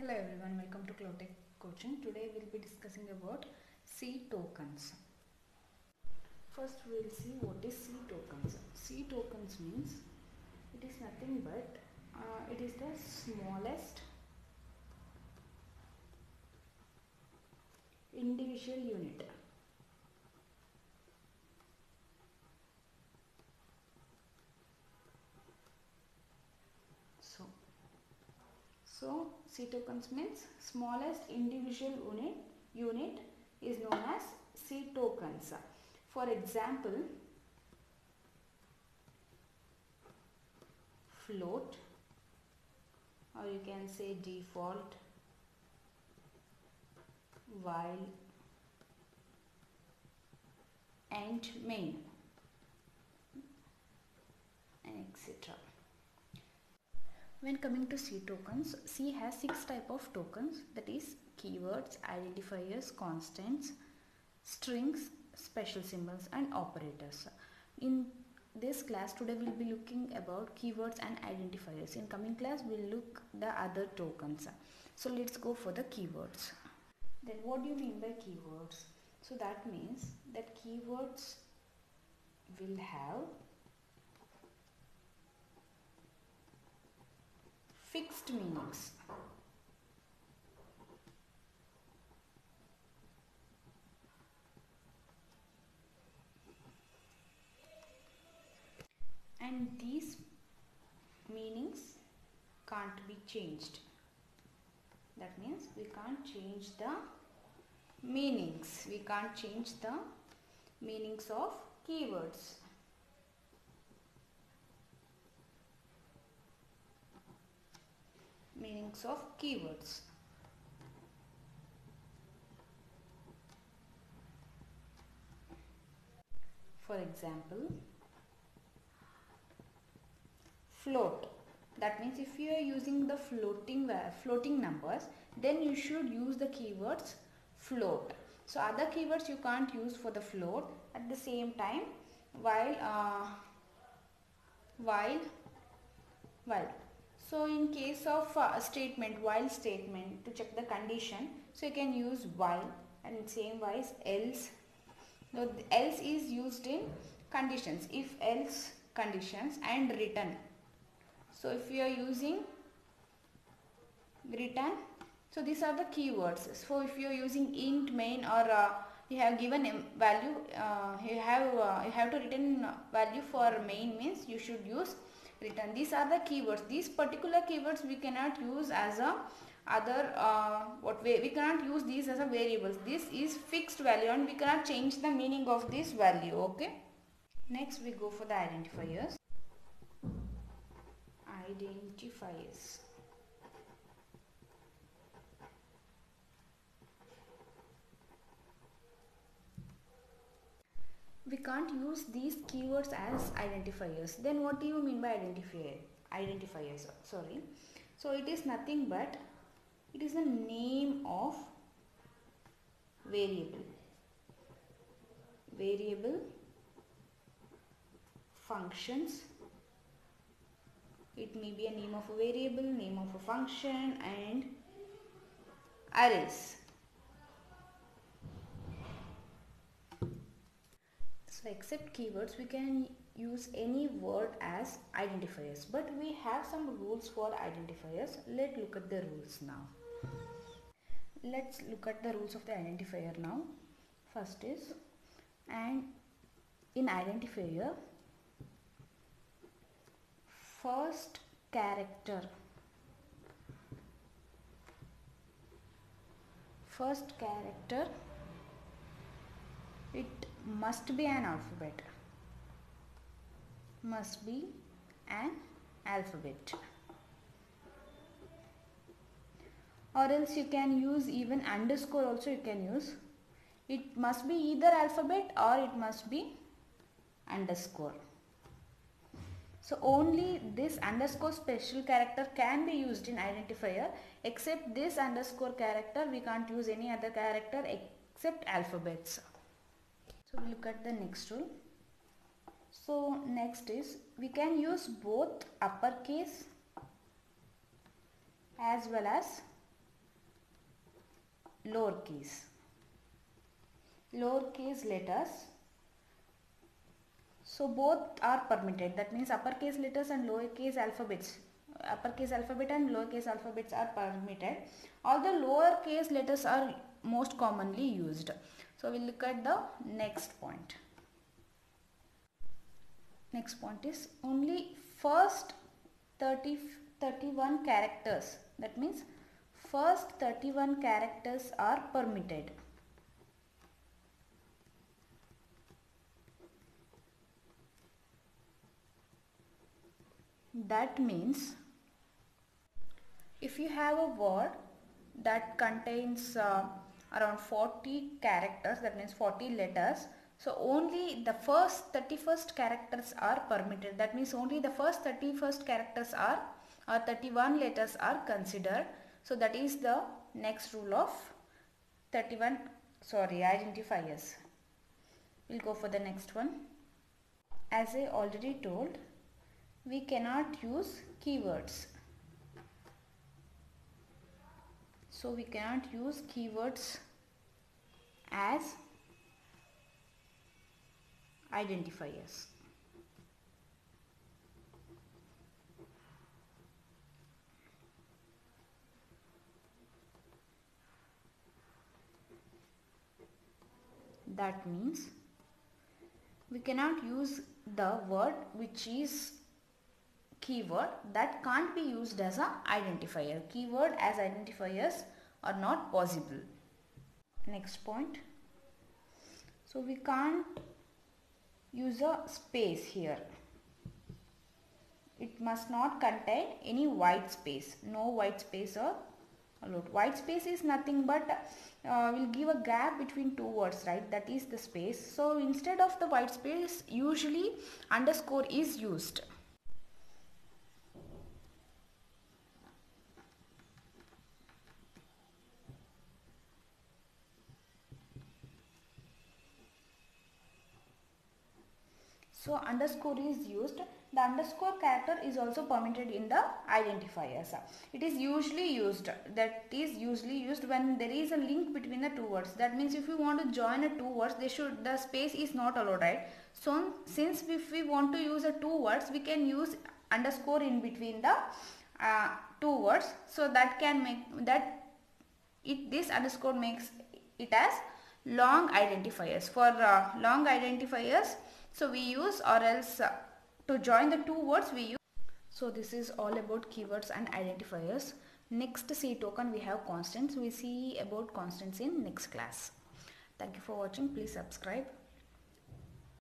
Hello everyone, welcome to Cloudtech Coaching. Today we'll be discussing about C tokens. First we'll see what is C tokens. C tokens means it is nothing but it is the smallest individual unit. So C tokens means smallest individual unit is known as C tokens. For example, float, or you can say default, while, and main, and etc. When coming to C tokens, C has 6 type of tokens, that is keywords, identifiers, constants, strings, special symbols and operators. In this class today we will be looking about keywords and identifiers. In coming class we will look the other tokens. So let's go for the keywords. Then what do you mean by keywords? So that means that keywords will have fixed meanings. And these meanings can't be changed. That means we can't change the meanings. We can't change the meanings of keywords. Meanings of keywords. For example, float. That means if you are using the floating numbers, then you should use the keywords float. So other keywords you can't use for the float. At the same time, while. So in case of statement, while statement, to check the condition, so you can use while, and same wise else. Now else is used in conditions, if else conditions, and return. So if you are using return, so these are the keywords. So if you are using int, main, or you have given value, you have to return value for main, means you should use return. These are the keywords. These particular keywords we cannot use as a we cannot use these as a variables. This is fixed value and we cannot change the meaning of this value. Okay. Next we go for the identifiers. Identifiers. We can't use these keywords as identifiers. Then what do you mean by identifiers? Sorry. So it is nothing but it is the name of variable functions. It may be a name of a variable, name of a function, and arrays. So except keywords, we can use any word as identifiers, but we have some rules for identifiers. Let's look at the rules now. Let's look at the rules of the identifier now. First is, and in identifier, first character it must be an alphabet. Or else you can use even underscore also you can use. It must be either alphabet or it must be underscore. So only this underscore special character can be used in identifier. Except this underscore character, we can't use any other character except alphabets. So we look at the next rule. So next is, we can use both uppercase as well as lowercase letters. So both are permitted. That means uppercase letters and lowercase alphabets. Uppercase alphabet and lowercase alphabets are permitted. Although lowercase letters are most commonly used. So we'll look at the next point. Next point is only first 31 characters. That means first 31 characters are permitted. That means if you have a word that contains around 40 characters, that means 40 letters, so only the first 31st characters are permitted. That means only the first 31st characters are, or 31 letters are considered. So that is the next rule of identifiers. We'll go for the next one. As I already told, we cannot use keywords. So we cannot use keywords as identifiers. That means we cannot use the word which is keyword that can't be used as an identifier. Keyword as identifiers are not possible. Next point. So we can't use a space here. It must not contain any white space. No white space or allowed. White space is nothing but will give a gap between two words, right? That is the space. So instead of the white space, usually underscore is used. So underscore is used. The underscore character is also permitted in the identifiers. It is usually used. That is usually used when there is a link between the two words. That means if you want to join a two words, the space is not allowed, right? So since if we want to use a two words, we can use underscore in between the two words. So that can make this underscore makes it as long identifiers. For long identifiers, so we use, or else to join the two words we use. So this is all about keywords and identifiers. Next C token we have constants. We see about constants in next class. Thank you for watching. Please subscribe.